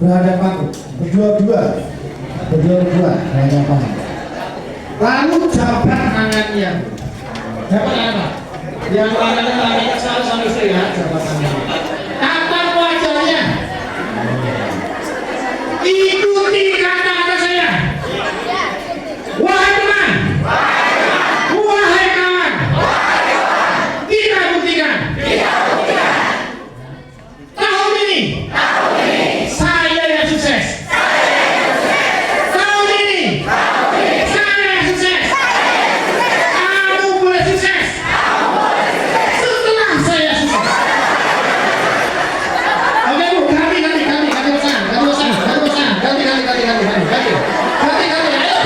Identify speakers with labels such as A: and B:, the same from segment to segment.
A: berhadapan berdua-dua berhadapan. Lalu jabat tangannya. Jabat apa? Yang tangannya selalu sama istri ya, jabat tangannya. Tatap wajahnya. Ikuti kata-kata saya. Wahai teman, wahai kawan, kita buktikan. Tahun ini saya yang sukses. Tahun ini saya yang sukses. Kamu boleh sukses setelah saya sukses. Oke Bu, ganti pasangan. Ayo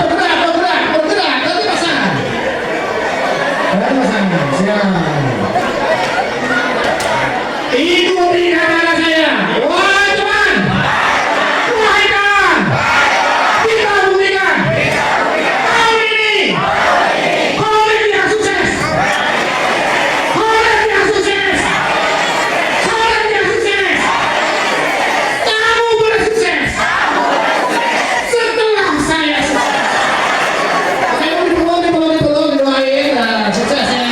A: bergerak, ganti pasangan. Siap. Ikuti kata saya. Wahai teman, wahai kawan, kita buktikan. Tahun ini Khalid yang sukses. Khalid yang sukses. Khalid yang sukses. Kamu boleh sukses setelah saya sukses. Oke, belum doain. Nah, sukses ya.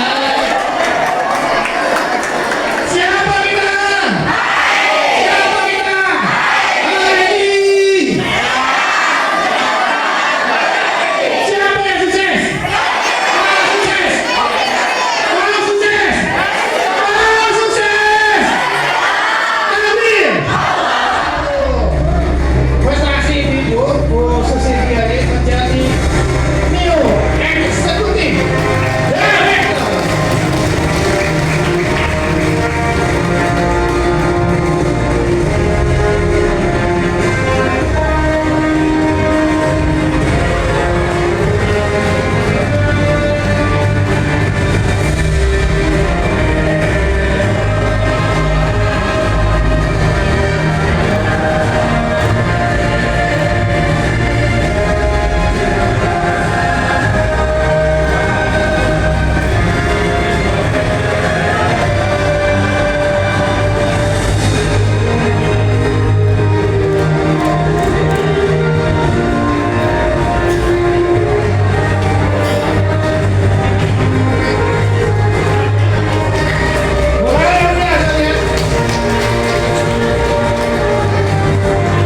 A: Siapa kita? Siapa kita? Hai. Siapa yang sukses? Sukses. Sukses. Sukses. Ambil. Prestasi itu Susi Diani menjadi new executive director.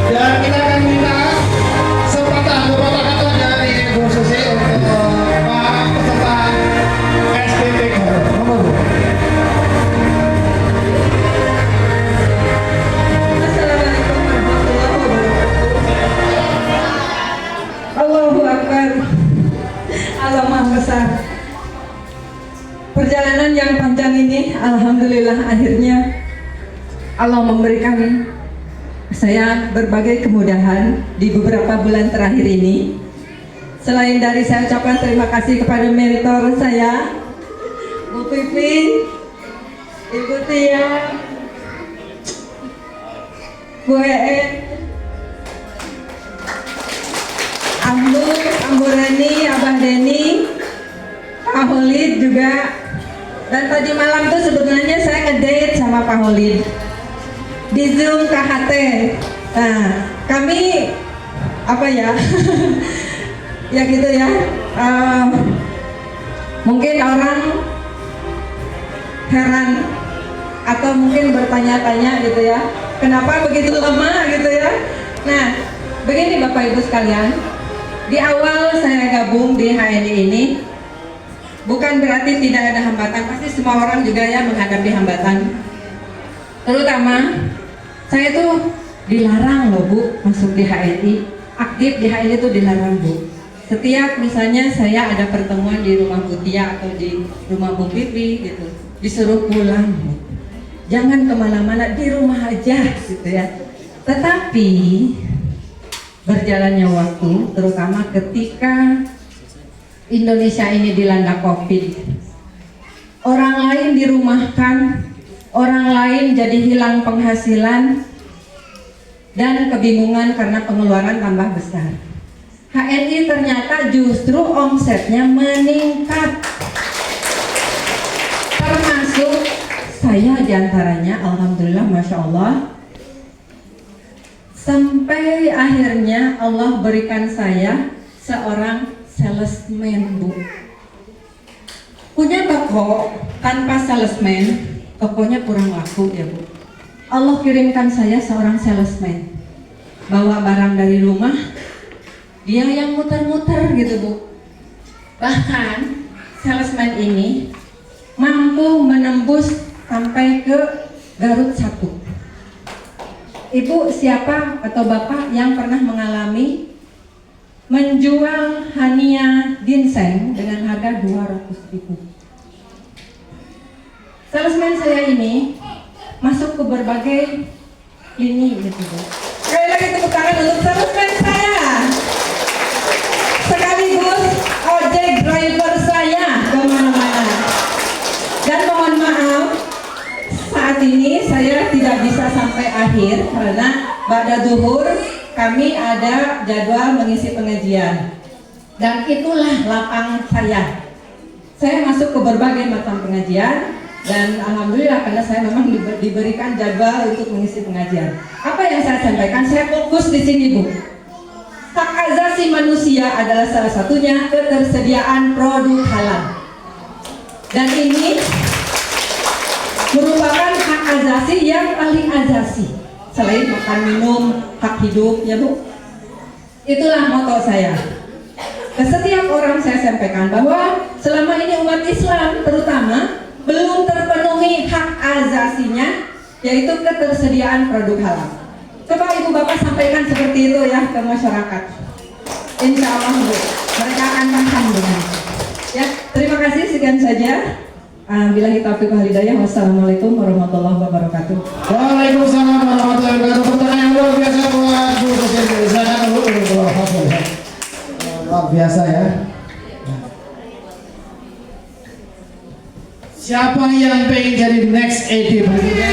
A: Dan kita akan minta sepatah beberapa kata dari Bu Susi untuk para peserta SPP nomor 2.
B: Assalamualaikum warahmatullahi wabarakatuh. Allahu Akbar. Allah Maha Besar. Perjalanan yang panjang ini, alhamdulillah akhirnya Allah memberikan saya berbagai kemudahan di beberapa bulan terakhir ini. Selain dari saya ucapkan terima kasih kepada mentor saya, Bu Pipin, Ibu Tia, Bu Een, Ambu Reni, Abah Deni, Pak Holid juga. Dan tadi malam tuh sebetulnya saya ngedate sama Pak Holid di Zoom KHT. Nah, kami apa ya? Ya gitu ya. Mungkin orang heran atau mungkin bertanya-tanya gitu ya, kenapa begitu lama gitu ya. Nah, begini Bapak Ibu sekalian, di awal saya gabung di HNI ini bukan berarti tidak ada hambatan, pasti semua orang juga ya menghadapi hambatan. Terutama saya tuh dilarang loh Bu masuk di HNI, aktif di HNI itu dilarang Bu. Setiap misalnya saya ada pertemuan di rumah Bu Tia atau di rumah Bu Pipi gitu, disuruh pulang Bu. Jangan kemana-mana, di rumah aja gitu ya. Tetapi berjalannya waktu, terutama ketika Indonesia ini dilanda COVID, orang lain dirumahkan, orang lain jadi hilang penghasilan dan kebingungan karena pengeluaran tambah besar. HNI ternyata justru omsetnya meningkat, termasuk saya diantaranya. Alhamdulillah, Masya Allah, Sampai akhirnya Allah berikan saya seorang salesman, Bu. Punya toko tanpa salesman, tokonya kurang laku ya, Bu. Allah kirimkan saya seorang salesman, bawa barang dari rumah, dia yang muter-muter gitu, Bu. Bahkan salesman ini mampu menembus sampai ke Garut 1. Ibu siapa atau bapak yang pernah mengalami menjual Hania ginseng dengan harga 200.000? Salesman saya ini masuk ke berbagai lini gitu, Bu. Sekali lagi tepuk tangan untuk salesman saya, sekaligus ojek driver saya kemana-mana. Dan mohon maaf, saat ini saya tidak bisa sampai akhir karena pada zuhur kami ada jadwal mengisi pengajian. Dan itulah lapang saya. Saya masuk ke berbagai macam pengajian dan alhamdulillah karena saya memang diberikan jadwal untuk mengisi pengajian. Apa yang saya sampaikan? Saya fokus di sini, Bu. Hak asasi manusia adalah salah satunya ketersediaan produk halal. Dan ini merupakan hak asasi yang paling asasi selain makan minum, hak hidup ya, Bu. Itulah moto saya. Ke setiap orang saya sampaikan bahwa selama ini umat Islam terutama belum terpenuhi hak asasinya, yaitu ketersediaan produk halal. Coba ibu bapak sampaikan seperti itu ya ke masyarakat. Insya Allah, Bu, mereka akan paham dengan. Ya, terima kasih, sekian saja. Billahi taufiq wal hidayah. Wassalamualaikum warahmatullahi wabarakatuh.
A: Waalaikumsalam warahmatullahi wabarakatuh. Pertanyaan yang luar biasa buat Bu Dosen dari sana. Luar biasa ya. Siapa yang pengen jadi next AD berikutnya?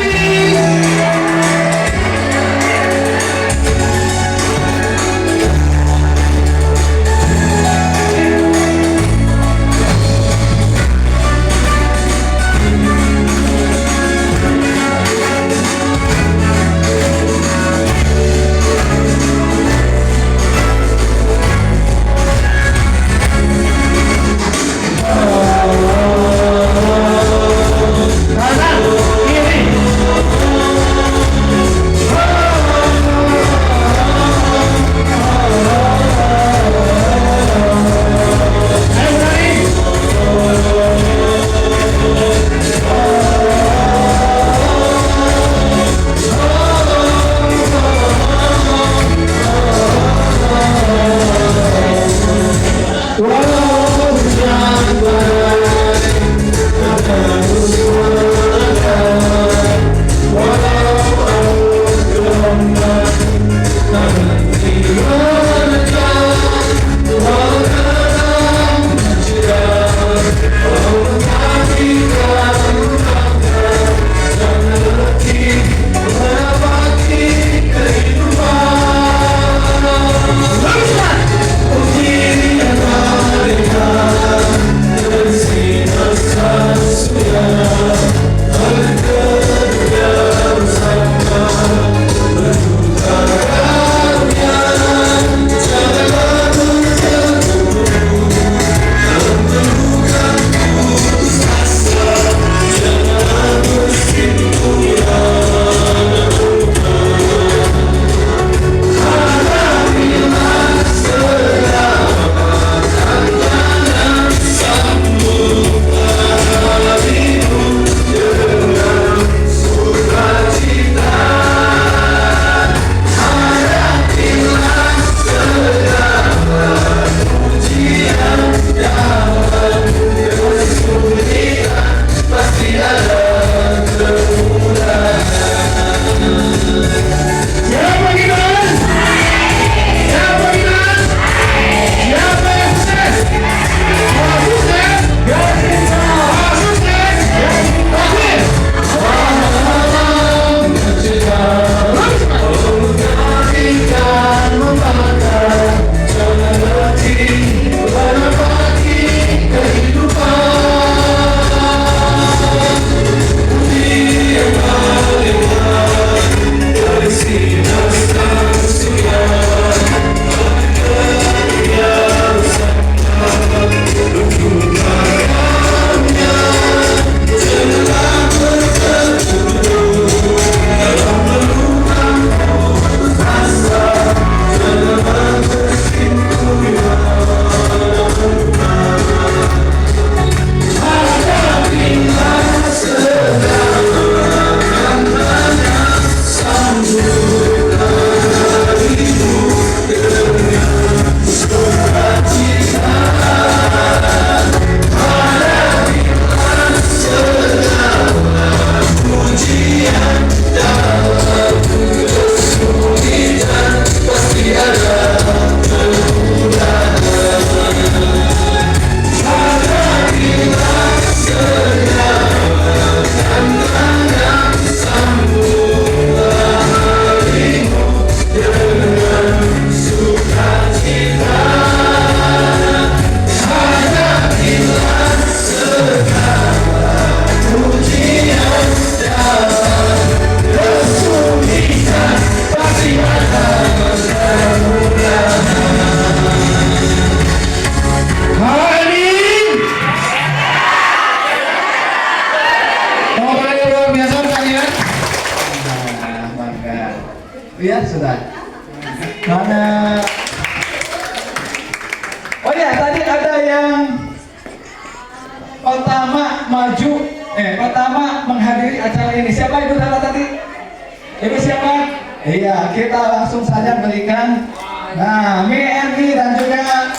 A: Iya, kita langsung saja berikan. Nah, MI dan juga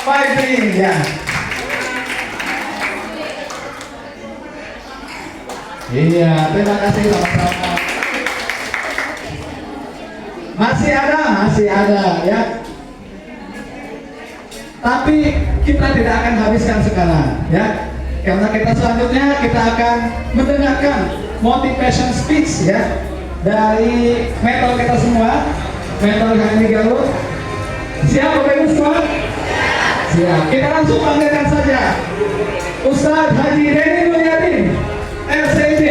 A: Fibri ya. Iya, terima kasih sama-sama. Masih ada ya. Tapi kita tidak akan habiskan sekarang ya. Karena kita selanjutnya kita akan mendengarkan motivation speech ya dari mentor kita semua, mentor HNI Garut. Siap Bapak Ibu semua? Siap. Kita langsung panggilkan saja Ustadz Haji Reni Mulyadin, LCD.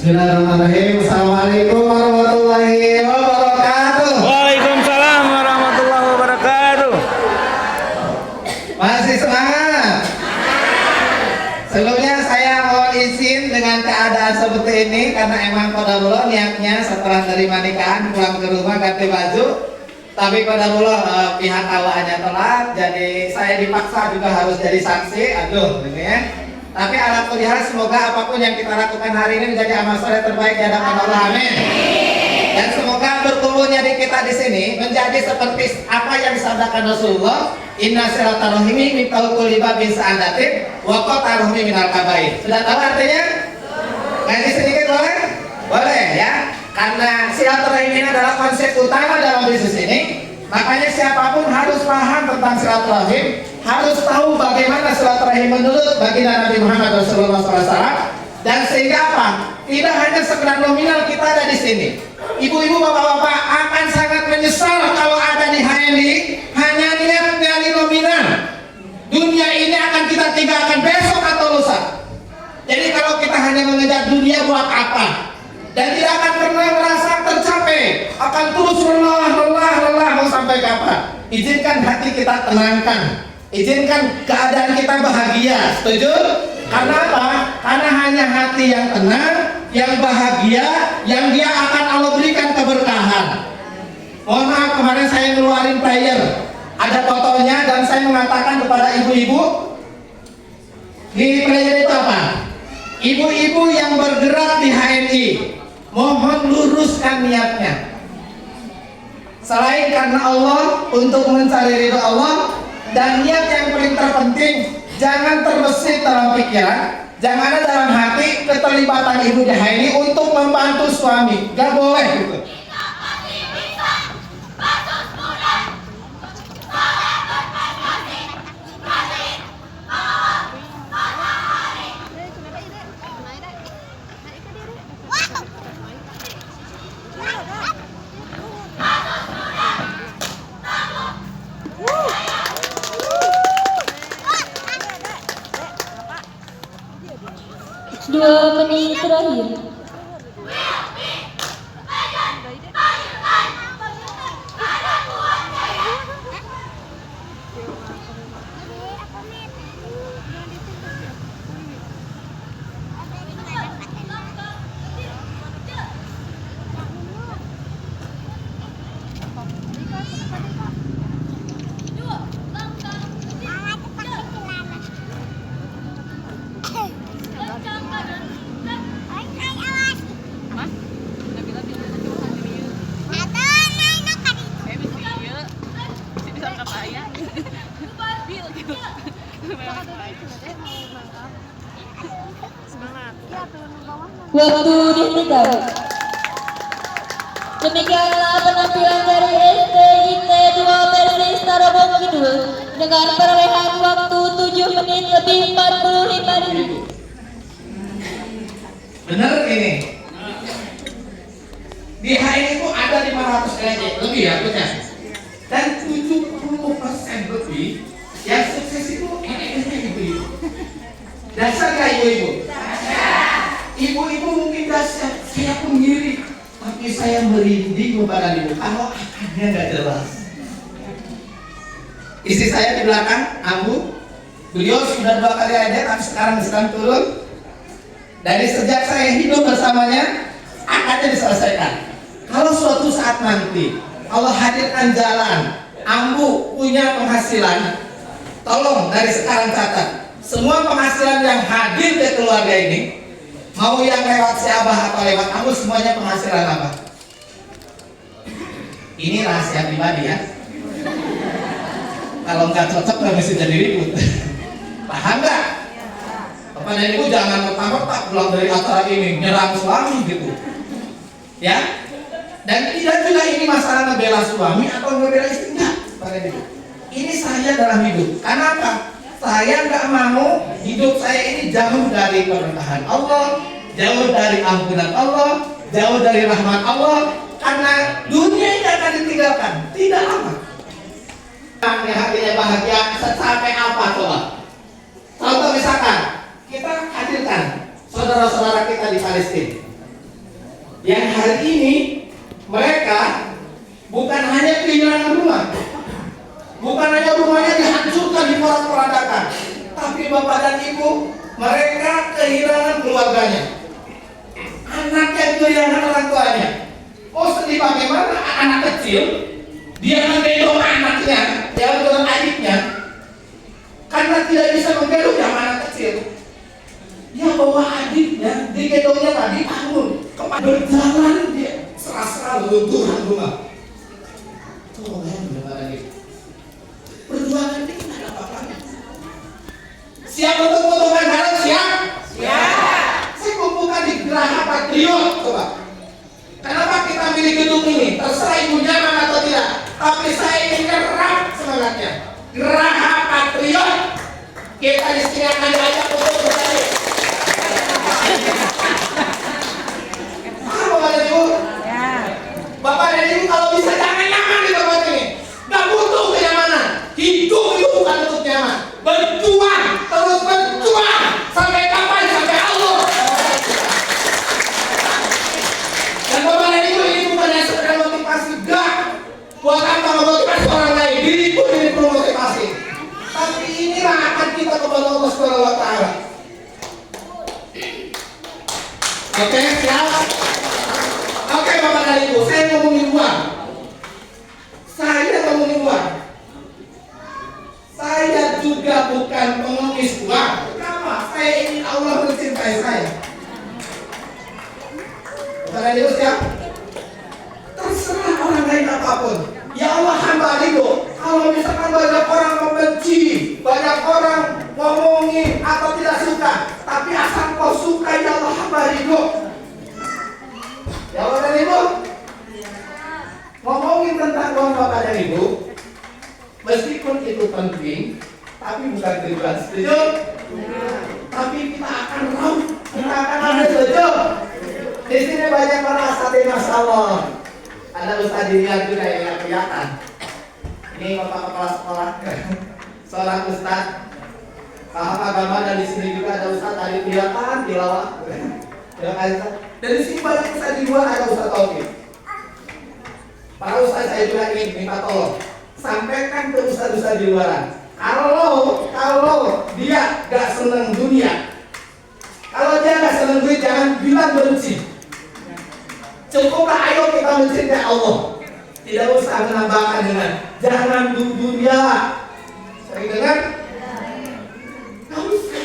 A: Bismillahirrahmanirrahim. Assalamualaikum warahmatullahi wabarakatuh.
C: Waalaikumsalam warahmatullahi wabarakatuh.
A: Masih semangat? Sebelumnya saya mohon izin dengan keadaan seperti ini karena emang qadarullah niatnya setelah nerima nikahan pulang ke rumah ganti baju. Tapi qadarullah pihak awalnya telat, jadi saya dipaksa juga harus jadi saksi. Aduh, ini ya. Tapi alhamdulillah semoga apapun yang kita lakukan hari ini menjadi amal soleh terbaik di hadapan Allah. Amin. Dan semoga berkumpulnya di kita di sini menjadi seperti apa yang disabdakan Rasulullah, inna silaturahimi min kulli babin sa'adatin wa qatarahmi minal kabair. Sudah tahu artinya? Ngaji sedikit boleh? Boleh ya. Karena silaturahim ini adalah konsep utama dalam bisnis ini. Makanya siapapun harus paham tentang silaturahim, harus tahu bagaimana silaturahim menurut baginda Nabi Muhammad Rasulullah SAW. Dan sehingga apa? Tidak hanya sekedar nominal kita ada di sini. Ibu-ibu, bapak-bapak akan sangat menyesal kalau ada di HNI hanya niatnya di nominal. Dunia ini akan kita tinggalkan besok atau lusa. Jadi kalau kita hanya mengejar dunia buat apa? Dan tidak akan pernah merasa tercapai, akan terus lelah mau sampai kapan? Izinkan hati kita tenangkan, izinkan keadaan kita bahagia. Setuju? Karena apa? Karena hanya hati yang tenang, yang bahagia, yang dia akan Allah berikan keberkahan. Mohon maaf, kemarin saya ngeluarin player, ada fotonya dan saya mengatakan kepada ibu-ibu, di player itu apa? Ibu-ibu yang bergerak di HNI, mohon luruskan niatnya. Selain karena Allah, untuk mencari ridho Allah, dan niat yang paling terpenting, jangan terbesit dalam pikiran, jangan ada dalam hati keterlibatan ibu di HNI untuk membantu suami. Gak boleh gitu.
D: Dua menit terakhir. Waktu dihentikan. Demikianlah penampilan dari STIT 2 versi Starobong Kidul dengan perolehan waktu 7 menit lebih 45 detik.
A: Bener ini. Di HNI itu ada 500 LJ lebih ya, punya. Dan 70% lebih yang sukses itu LJ ibu-ibu. Dasar gak ibu-ibu? Ibu-ibu mungkin dasar, saya pun ngiri, tapi saya merinding kepada ibu kalau akarnya nggak jelas. Istri saya di belakang, Ambu, beliau sudah 2 kali ada, tapi sekarang sedang turun. Dari sejak saya hidup bersamanya, akarnya diselesaikan. Kalau suatu saat nanti Allah hadirkan jalan Ambu punya penghasilan, tolong dari sekarang catat, semua penghasilan yang hadir ke keluarga ini, mau yang lewat si Abah atau lewat Ambu, semuanya penghasilan apa? Ini rahasia pribadi ya. Kalau nggak cocok nggak mesti jadi ribut. Paham nggak? Bapak dan Ibu jangan merta-merta pulang dari acara ini nyerang suami gitu, ya. Dan tidak juga ini masalah ngebela suami atau ngebela istri, enggak, Bapak dan Ibu. Ini saya dalam hidup. Kenapa? Saya nggak mau hidup saya ini jauh dari pemerintahan Allah, jauh dari ampunan Allah, jauh dari rahmat Allah. Karena dunia ini akan ditinggalkan tidak lama. Yang hatinya bahagia sampai apa coba? Contoh misalkan kita hadirkan saudara-saudara kita di Palestina yang hari ini mereka bukan hanya kehilangan rumah, bukan hanya rumahnya dihancurkan, diporak-porandakan, tapi Bapak dan Ibu mereka kehilangan keluarganya, anaknya kehilangan orang tuanya. Oh sedih bagaimana anak kecil dia menggendong anaknya, dia menggendong adiknya, karena tidak bisa menggendong yang anak kecil. Dia bawa adiknya, digendongnya tadi tahun, kepada berjalan dia serasa lunturan rumah. Tuh gimana nih? Perjuangan ini tidak ada apa-apanya. Siap untuk memotongkan barang siap? Siap. Saya kumpulkan di Geraha Patriot, coba. Kenapa kita milih gedung ini? Terserah ibu nyaman atau tidak, tapi saya ingin gerak semangatnya. Geraha Patriot, kita di sini akan diajak untuk berdiri. Bapak dan Ibu, Bapak dan Ibu kalau bisa jangan nyaman di tempat ini. Gak butuh kenyamanan. Hidup itu bukan untuk nyaman. Berjuang, terus berjuang sampai kapan? Sampai Allah. Dan Bapak dan Ibu ini bukan hanya sekedar motivasi, gak. Buat apa memotivasi orang lain? Diri pun ini perlu motivasi. Tapi inilah akan kita kepada Allah Subhanahu wa Ta'ala. Oke, siap? Oke Bapak dan Ibu, saya ngomongin uang. Saya ngomongin uang. Saya juga bukan pengemis uang. Kenapa? Saya ingin Allah mencintai saya. Bapak dan Ibu siap? Terserah orang lain apapun. Ya Allah hamba ridho. Kalau misalkan banyak orang membenci, banyak orang ngomongin atau tidak suka, tapi asal kau suka ya Allah hamba ridho. Ya Allah dan Ibu, ngomongin tentang uang Bapak dan Ibu, meskipun itu penting, tapi bukan tujuan. Setuju? Tapi kita akan rauh, kita akan ada setuju. Di sini banyak para asatidz, masya Allah. Ada ustaz dilihat juga yang kelihatan. Ini bapak kepala sekolah, seorang ustaz paham agama, dan di sini juga ada ustaz tadi kelihatan tilawah. Terima kasih Ustaz. Dan di sini banyak ustaz di luar, ada Ustaz Taufik. Para ustaz saya juga ingin minta tolong sampaikan ke ustaz-ustaz di luar. Kalau dia gak senang dunia, kalau dia gak senang duit, jangan bilang benci. Cukuplah ayo kita mencintai Allah. Tidak usah menambahkan dengan jangan dunia. Sering dengar? Gak usah.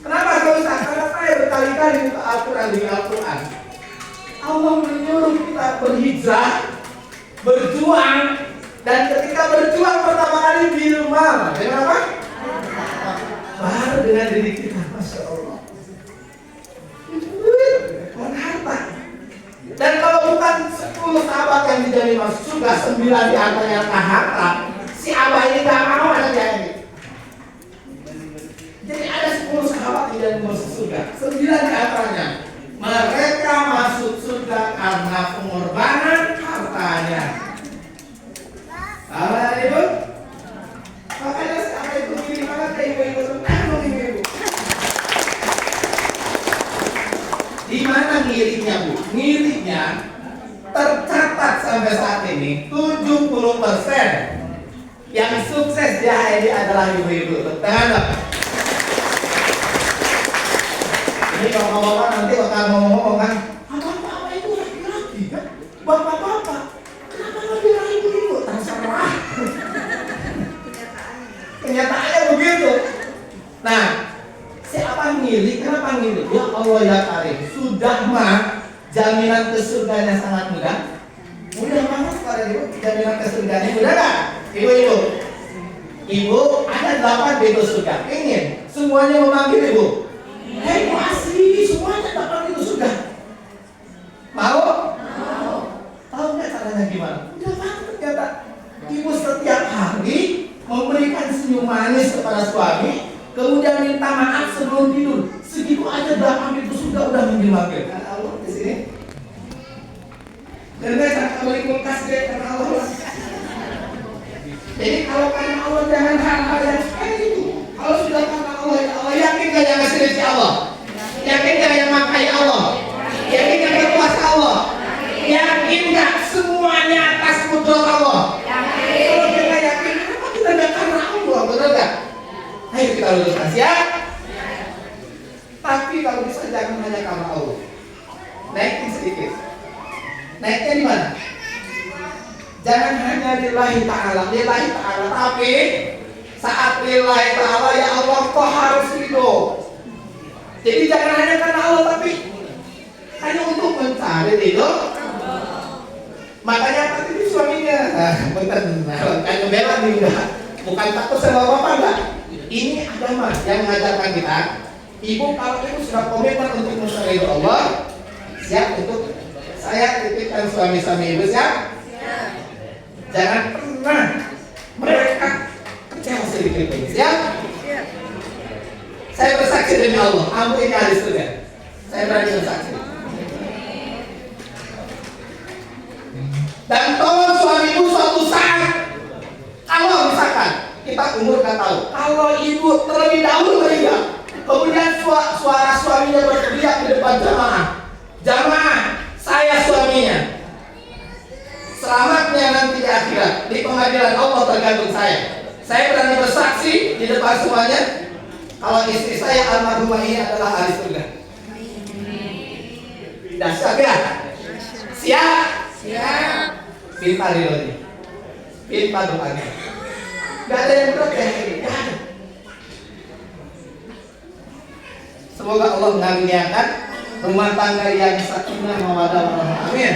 A: Kenapa gak usah? Karena saya berkali-kali buka Al-Quran di Al-Quran. Allah menyuruh kita berhijrah, berjuang, dan ketika berjuang pertama kali bil mal. Dengan apa? Baru dengan diri kita, masya Allah. Dengan harta. Dan kalau bukan 10 sahabat yang dijamin masuk surga, 9 di antaranya harta, si Abah ini gak mau ada yang ini. Jadi ada 10 sahabat yang masuk surga, 9 di antaranya mereka masuk surga karena pengorbanan hartanya. Apa Ibu? Makanya siapa itu pilih banget ke ibu-ibu tentang ibu-ibu. Di mana ngirinya Bu? Ngirinya tercatat sampai saat ini 70% yang sukses di HID adalah ibu-ibu. Tangan. Ini kalau bapak nanti bakal ngomong-ngomong kan, apa itu laki-laki kan? Bapak-bapak, kenapa nggak bilang ibu-ibu? Terserah. Nah, siapa milih? Kenapa milih? Ya Allah ya Karim, sudah mah jaminan ke surganya sangat mudah. Mudah banget para ibu, jaminan ke surganya mudah kan? Ibu-ibu, ibu ada 8 pintu surga. Ingin semuanya memanggil ibu. Hei asli, semuanya 8 pintu surga. Mau? Mau. Tahu nggak caranya gimana? Mudah banget ternyata. Ibu setiap hari memberikan senyum manis kepada suami, kemudian minta maaf sebelum tidur. Segitu aja 8 pintu surga udah manggil-manggil. Karena Allah di sini. Karena jangan beli kulkas deh, karena Allah. Jadi kalau karena Allah jangan hal-hal yang seperti itu. Kalau sudah karena Allah, ya Allah, yakin gak yang ngasih rezeki Allah? Yakin gak yang makai Allah? Yakin gak berkuasa Allah? Yakin gak semuanya atas kudrat Allah? Kalau kita yakin, kenapa kita gak karena Allah? Betul gak? Ayo kita luruskan, siap? Tapi kalau bisa jangan hanya karena Allah. Naikin sedikit. Naiknya di mana? Jangan hanya lillahi ta'ala, tapi saat lillahi ta'ala ya Allah kok harus ridho. Jadi jangan hanya karena Allah, tapi hanya untuk mencari ridho. Makanya apa tadi suaminya? Bukan bela nih enggak. Bukan takut sama bapak enggak. Ini agama yang mengajarkan kita. Ibu kalau ibu sudah komitmen untuk mencari ridho Allah, siap untuk saya titipkan suami-suami ibu, siap? Jangan pernah mereka kecewa sedikit pun, siap? Saya bersaksi demi Allah, kamu ini ahli surga. Saya berani bersaksi. Dan tolong suamiku suatu saat, kalau misalkan kita umur nggak tahu, kalau ibu terlebih dahulu meninggal, kemudian suara suaminya berteriak di depan jamaah, saya suaminya. Selamatnya nanti di akhirat, di pengadilan Allah tergantung saya. Saya berani bersaksi di depan semuanya, kalau istri saya almarhumah ini adalah ahli surga. Dahsyat ya? Siap? Siap. Pintar ridhonya, pintar doanya. Gak ada yang berat kayak gini, gak ada. Semoga Allah mengaruniakan rumah tangga yang sakinah mawaddah warahmah. Amin.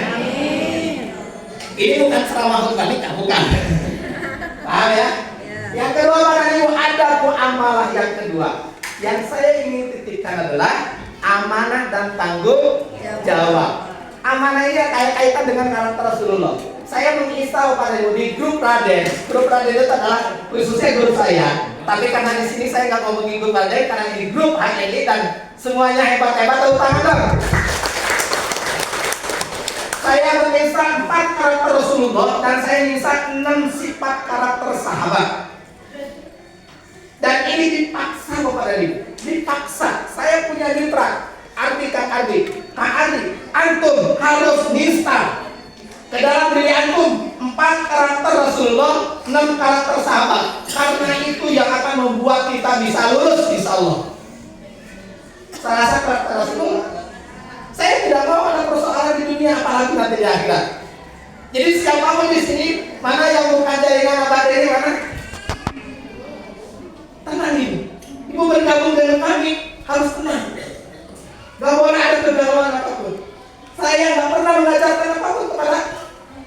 A: Ini bukan ceramah khutbah nikah, bukan. Paham ya? Yang kedua Bapak Ibu, ada muamalah yang kedua. Yang saya ingin titipkan adalah amanah dan tanggung jawab. Amanah ini kaitan dengan karakter Rasulullah. Saya menginstal pada Ibu di grup Raden. Grup Raden itu adalah khususnya grup saya. Tapi karena di sini saya nggak ngomongin grup Raden, karena ini grup HNI dan semuanya hebat-hebat. Tepuk tangan dong. Saya mengisah 4 karakter Rasulullah dan saya mengisah 6 sifat karakter sahabat. Dan ini dipaksa kepada ibu, dipaksa. Saya punya mitra, Ardi Kak Ardi, antum harus nista ke dalam diri antum 4 karakter Rasulullah, 6 karakter sahabat. Karena itu yang akan membuat kita bisa lulus insya Allah. Salah satu karakter Rasulullah. Saya tidak mau ada persoalan di dunia, apalagi nanti di akhirat. Jadi siapapun di sini, mana yang bukan jaringan abadi ini, mana? Tenang ibu. Ibu bergabung dengan kami, harus tenang. Gak boleh ada kegalauan apapun. Saya gak pernah mengajarkan apapun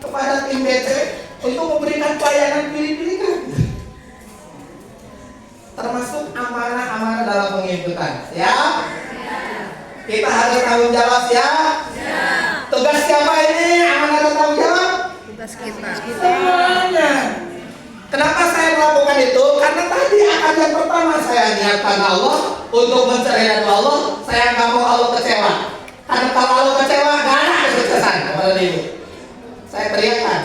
A: kepada tim BC untuk memberikan pelayanan pilih-pilihkan. Termasuk amanah-amanah dalam penginputan. Siap? Kita harus tanggung jawab, siap? Tugas siapa ini? Amanah dan tanggung jawab? Tugas kita. Semuanya. Kenapa saya melakukan itu? Karena tadi akad yang pertama saya niatkan Allah untuk mencari ridho Allah. Saya nggak mau Allah kecewa. Karena kalau Allah kecewa, nggak ada kesuksesan kepada ibu. Saya teriakkan,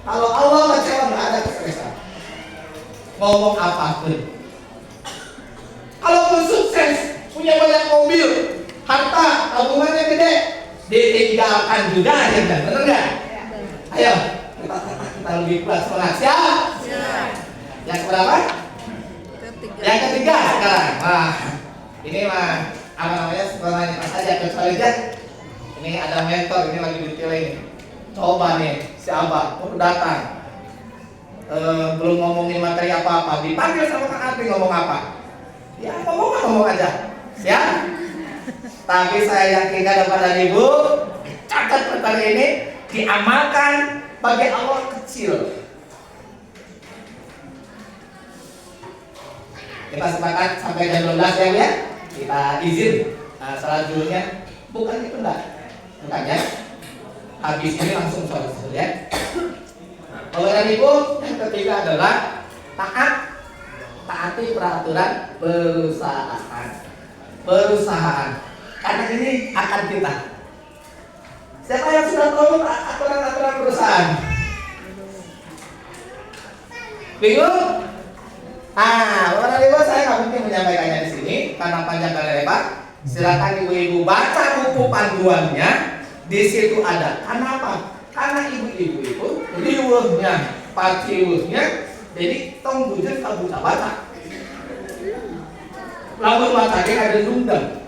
A: kalau Allah kecewa nggak ada kesuksesan. Ngomong apapun. Kalaupun sukses, punya banyak mobil, harta, tabungannya gede, ditinggalkan juga aja kan, bener nggak? Ayo, kita lebih kuat semangat, siap? Yang berapa? Yang ketiga sekarang. Wah, ini mah apa namanya sebenarnya pas aja kecuali dia. Ini ada mentor, ini lagi detail ini. Coba nih, siapa? Datang. Belum ngomongin materi apa-apa, dipanggil sama Kak Ardi ngomong apa? Ya ngomong ngomong aja. Siap? Tapi saya yakinkan kepada ibu, catat pertanyaan ini diamalkan bagi awal kecil. Kita sepakat sampai jam 12 ya, kita izin salat dulunya. Bukan itu enggak, bukan ya. Habis ini langsung sholat dulu ya. Bapak Ibu, yang ketiga adalah taati peraturan perusahaan. Karena ini akan kita. Siapa yang sudah tahu aturan perusahaan? Bingung? Bapak Ibu, saya nggak mungkin menyampaikannya di sini karena panjang kali lebar. Silakan ibu-ibu baca buku panduannya. Di situ ada. Kenapa? Karena ibu-ibu itu liwehnya, paciwehnya, jadi tong bujur kalau buta baca. Lamun matanya ada lundang.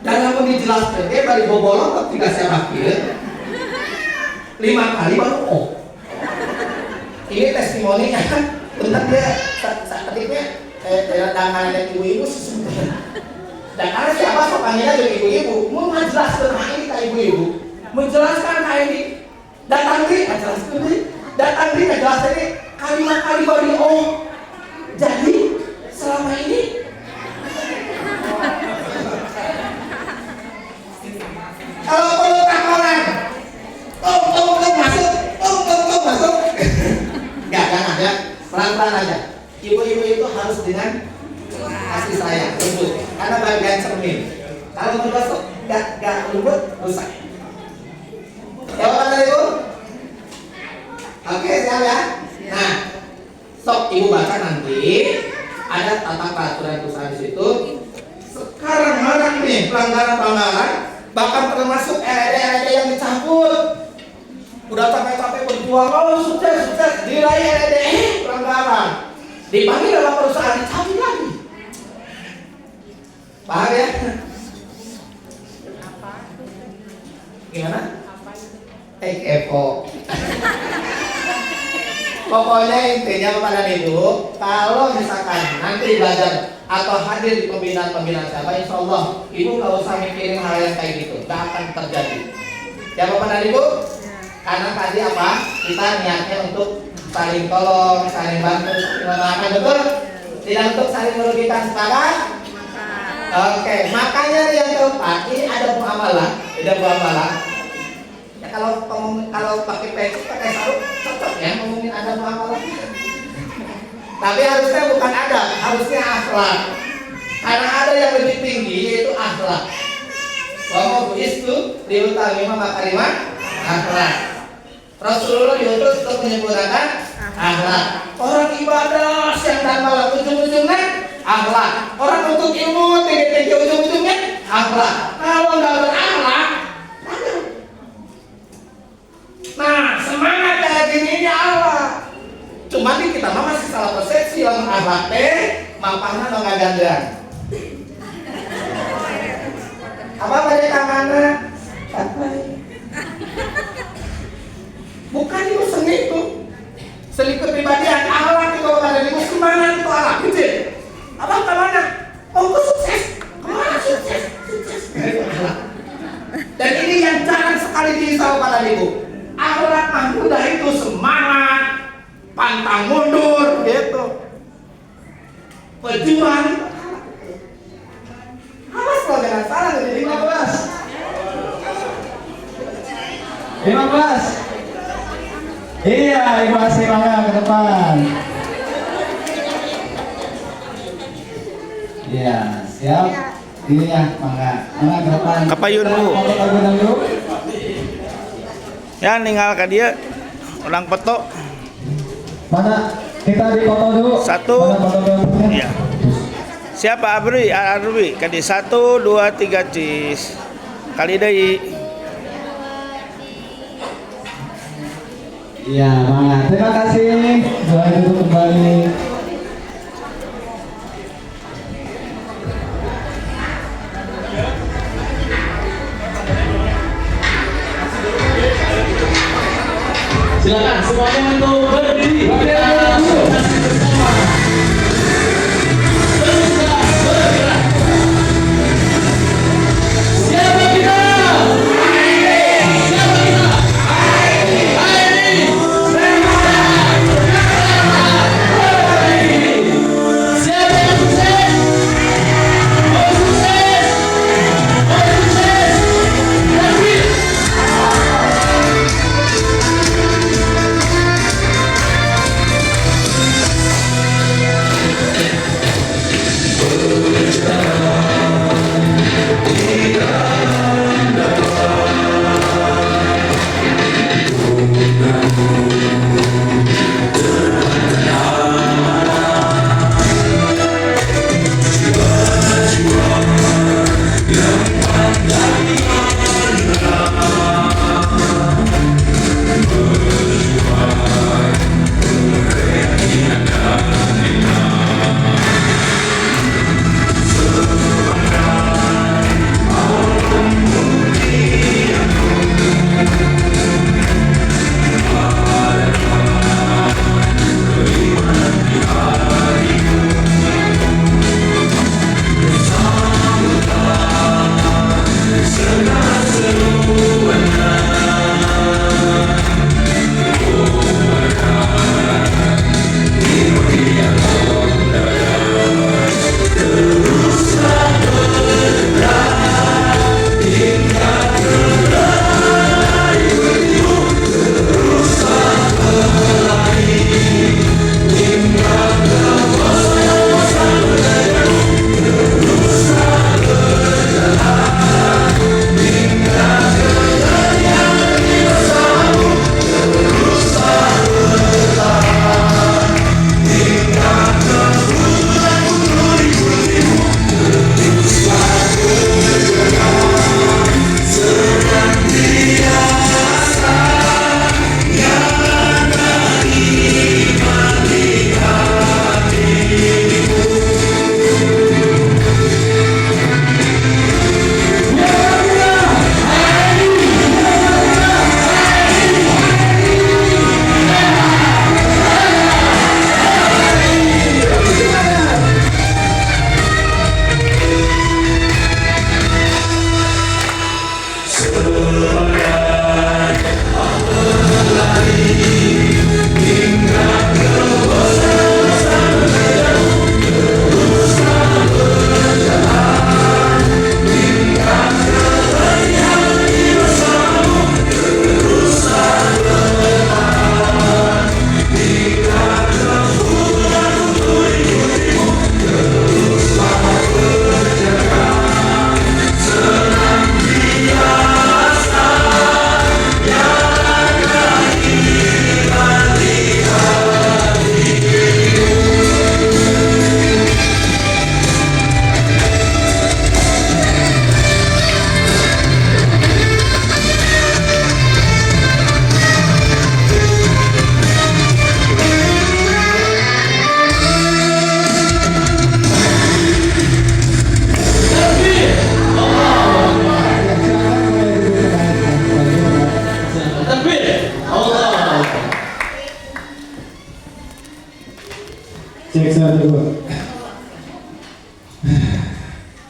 A: Dan lamun dijelaskan, bari bobolong ketika saya bakil 5 kali baru Ini testimoninya kan, bentar dia ketiknya tangan ibu-ibu sesungguhnya. Dan karena siapa sopannya dari ibu-ibu, mau menjelaskan ini ke ibu-ibu, menjelaskan ini, datang di, datang di, menjelaskan ini kalimat-kalimat ini. Jadi selama ini kalau perlu kakoran, masuk, jangan ya, pelan-pelan aja. Ibu-ibu itu harus dengan kasih sayang, lembut, karena bagian cermin. Kalau ngebasok, nggak lembut, rusak. Ya Bapak Ibu? Oke, siap ya? Nah, sok ibu baca nanti ada tata peraturan perusahaan di situ. Sekarang mana nih pelanggaran-pelanggaran, bahkan termasuk LED yang dicabut. Udah capek-capek berjuang, sukses, diraih LED, pelanggaran. Dipanggil dalam perusahaan, dicabut lagi. Paham ya? Gimana? Take effort. Pokoknya intinya kepada ibu, kalau misalkan nanti belajar atau hadir di pembinaan siapa, insya Allah ibu nggak usah mikirin hal yang kayak gitu, nggak akan terjadi. Ya Bapak dan Ibu, karena tadi apa? Kita niatnya untuk saling tolong, saling bantu, saling memaafkan, betul? Tidak untuk saling merugikan, sepakat? Oke, makanya yang keempat ini ada muamalah, Ya kalau pakai peci, pakai sarung, cocok ya ngomongin ada muamalah. Tapi harusnya bukan adab, harusnya akhlak. Karena ada yang lebih tinggi yaitu akhlak. Wa ma bu'istu liutamima makarimah akhlak. Rasulullah diutus untuk menyempurnakan akhlak. Orang ibadah siang dan malam ujung-ujungnya akhlak. Orang untuk ilmu tinggi-tinggi ujung-ujungnya akhlak. Kalau nggak berakhlak, nah semangat kayak gini ya Allah. Cuma nih kita mah masih salah persepsi lamun akhlak teh mampangna nu ngagandang. Apa pada tanganna? Bukan itu seni itu. Seni kepribadian akhlak itu pada ibu semangat itu akhlak kecil. Apa kemana? Oh sukses. Kemana sukses? Itu akhlak. Dan ini yang jarang sekali diisau pada ibu. Akhlak muda itu semangat, pantang mundur, gitu. Pejuang. Awas kalau jangan salah jadi 15.
E: 15. Iya, Ibu Asri mangga ke depan. Iya, siap. Iya, mangga ke depan.
C: Kapayun Bu. Ya ninggal ka dia orang foto.
E: Mana kita di foto dulu.
C: Satu. Iya. Siapa Arbi? Kadi 1 2 3 cis. Kali deui.
E: Iya, mangga. Terima kasih. Doa dulu kembali.
F: Silakan semuanya untuk berdiri. Kita kasih bersama. Teruslah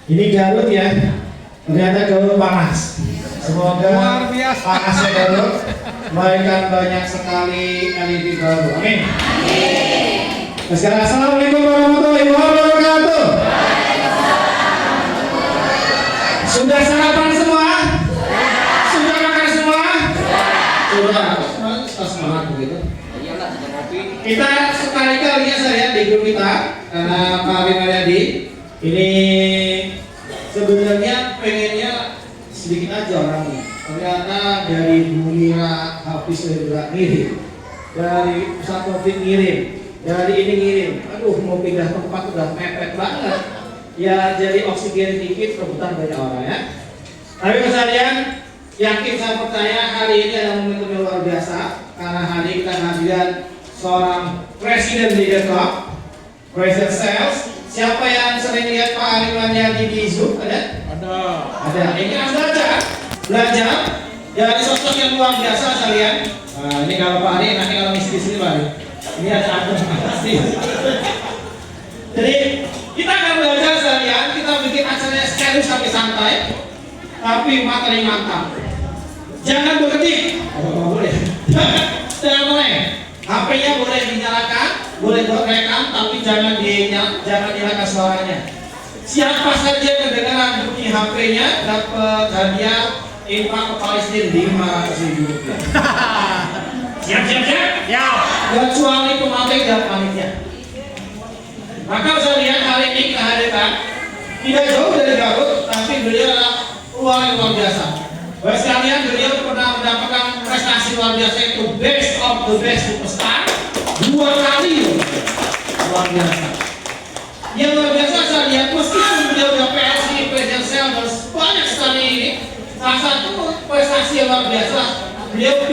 F: Ini Garut ya, ternyata Garut panas. Semoga panasnya Garut melahirkan banyak sekali LED baru. Amin. Sekarang assalamualaikum warahmatullahi wabarakatuh. Sudah sarapan semua? Sudah makan semua? Sudah. Semangat begitu. Kita sekali-kali ya saya di grup kita karena Pak Rinaldi ini sebenarnya pengennya sedikit aja orangnya. Ternyata dari Bu Mira habis juga ngirim, dari Pusat Covid ngirim, dari ini ngirim. Aduh mau pindah tempat udah mepet banget. Ya jadi oksigen dikit rebutan banyak orang ya. Tapi sekalian yakin saya percaya hari ini adalah momentum yang luar biasa karena hari ini kita hadirkan seorang presiden leader club, presiden sales. Siapa yang sering lihat Pak Ariman di Zoom? Ada? Ada. Ini harus belajar dari sosok yang luar biasa sekalian. Nah, ini kalau Pak Ari, nanti kalau misi di sini Pak Ari. Ini ada aku pasti. Jadi kita akan belajar sekalian. Kita bikin acaranya serius sampai santai, tapi materi mantap. Jangan berkedip. Oh, boleh. Jangan boleh. HP-nya boleh dinyalakan, boleh direkam, tapi jangan nyalakan suaranya. Siapa saja yang kedengaran bunyi HP-nya dapat hadiah infak ke Palestina 500.000 rupiah. Siap? Ya. Kecuali pemakai dan panitia. Maka saya lihat hari ini kehadiran tidak jauh dari Garut, tapi beliau adalah luar biasa. Baik sekalian, beliau pernah mendapatkan prestasi luar biasa itu best of the best superstar 2 kali. Luar biasa. Yang luar biasa saya lihat meskipun beliau sudah PLC, President Sales banyak sekali ini. Salah satu prestasi yang luar biasa, beliau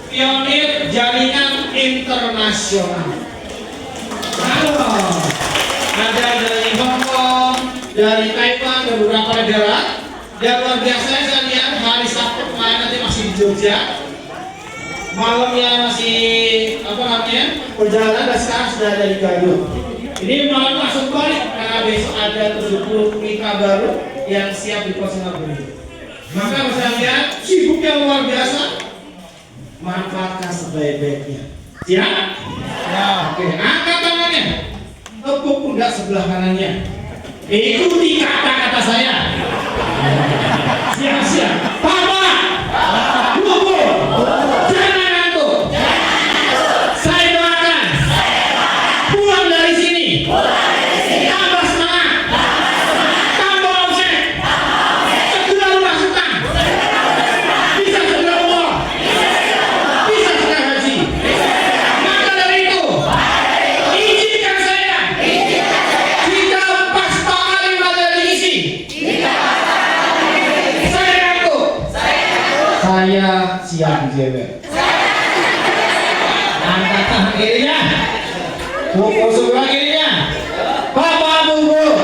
F: pionir jaringan internasional. Ada dari Hong Kong, dari Taiwan, dan beberapa negara. Dan luar biasa saya lihat hari Sabtu kemarin nanti masih di Jogja, malamnya masih perjalanan dan sekarang sudah ada di Garut. Ini malam langsung balik karena besok ada 70 mitra baru yang siap di Singapura. Maka saya lihat sibuk yang luar biasa, manfaatkan sebaik-baiknya. Siap? Ya. Oke, angkat tangannya, tepuk pundak sebelah kanannya. Ikuti kata-kata saya. Siap. Papa, bubur, jangan ngantuk. Saya doakan pulang dari sini tambah semangat, tambah omset, segera masukkan, bisa segera umroh, bisa segera haji. Maka dari itu, izinkan saya jika pas Pak Ariman diisi, saya siap jewer. Angkat tangan kirinya, pukul sebelah kirinya. Bapak bubur.